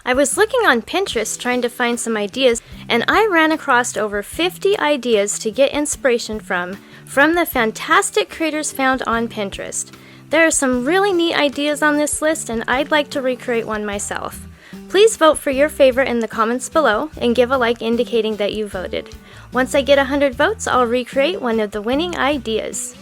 I was looking on Pinterest trying to find some ideas, and I ran across over 50 ideas to get inspiration from the fantastic creators found on Pinterest. There are some really neat ideas on this list, and I'd like to recreate one myself. Please vote for your favorite in the comments below and give a like indicating that you voted. Once I get 100 votes, I'll recreate one of the winning ideas.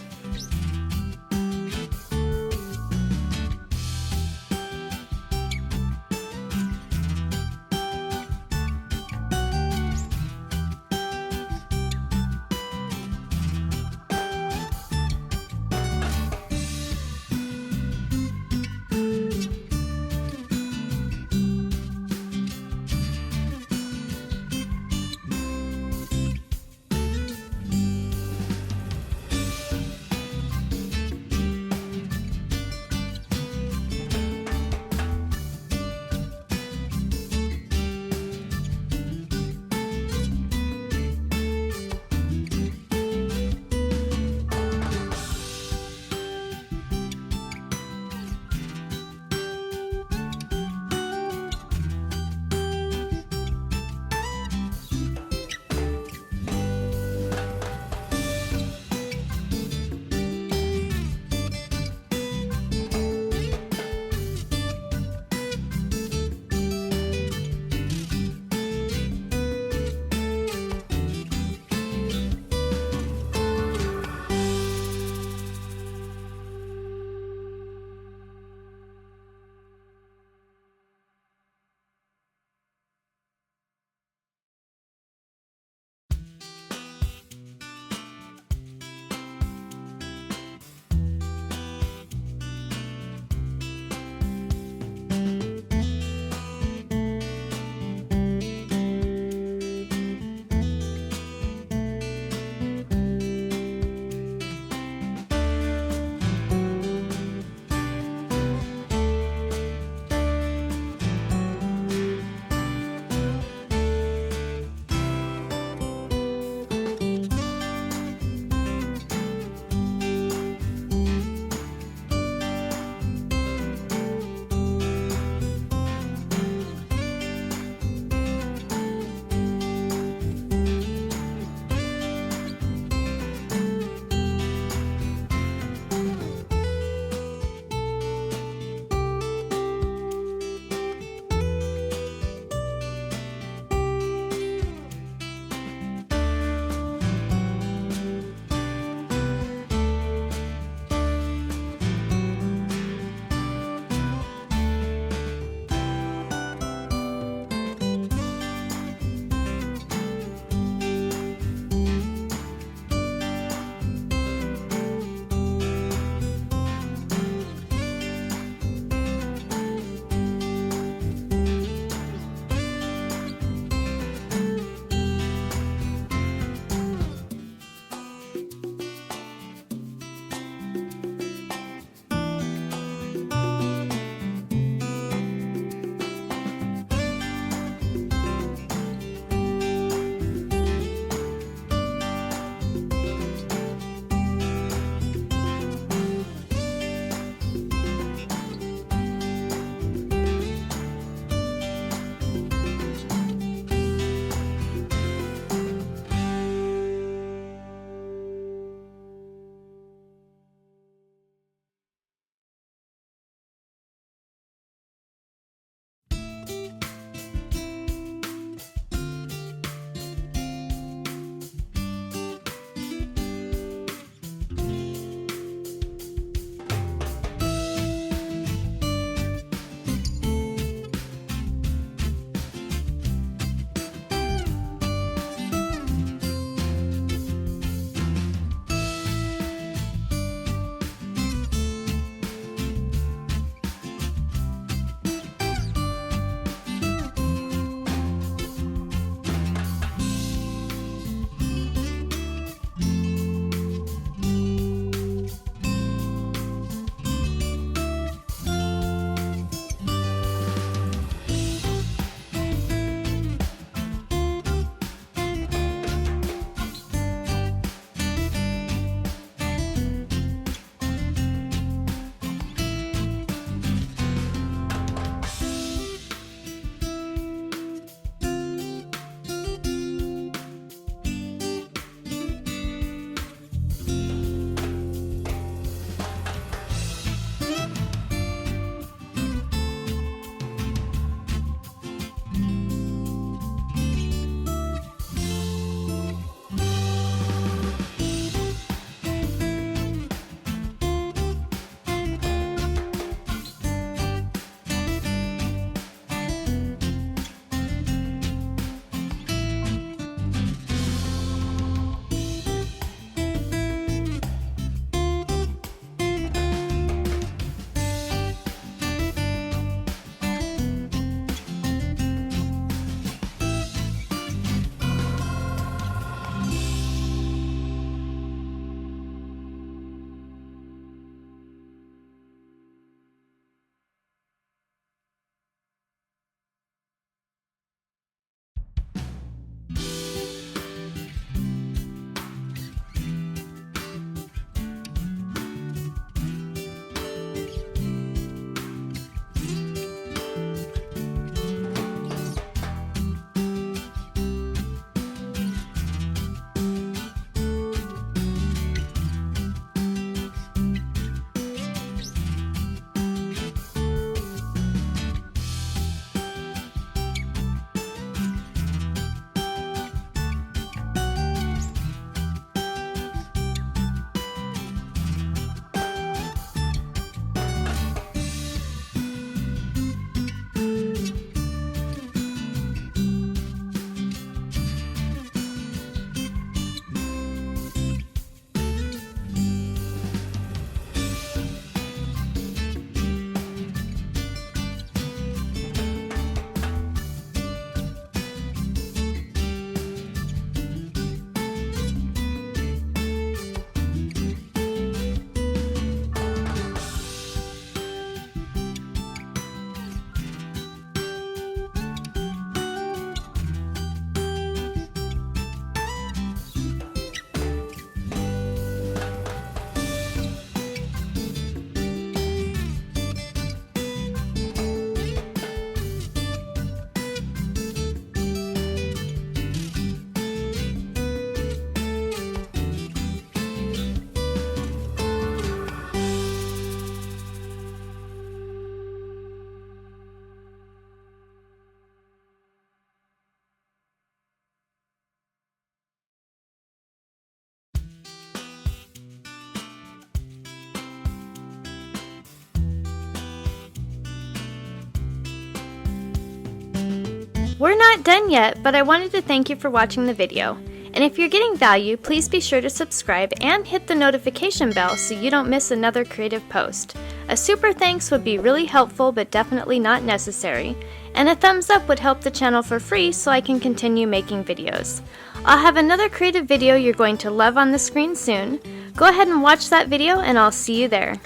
We're not done yet, but I wanted to thank you for watching the video. And if you're getting value, please be sure to subscribe and hit the notification bell so you don't miss another creative post. A super thanks would be really helpful but definitely not necessary. And a thumbs up would help the channel for free so I can continue making videos. I'll have another creative video you're going to love on the screen soon. Go ahead and watch that video and I'll see you there.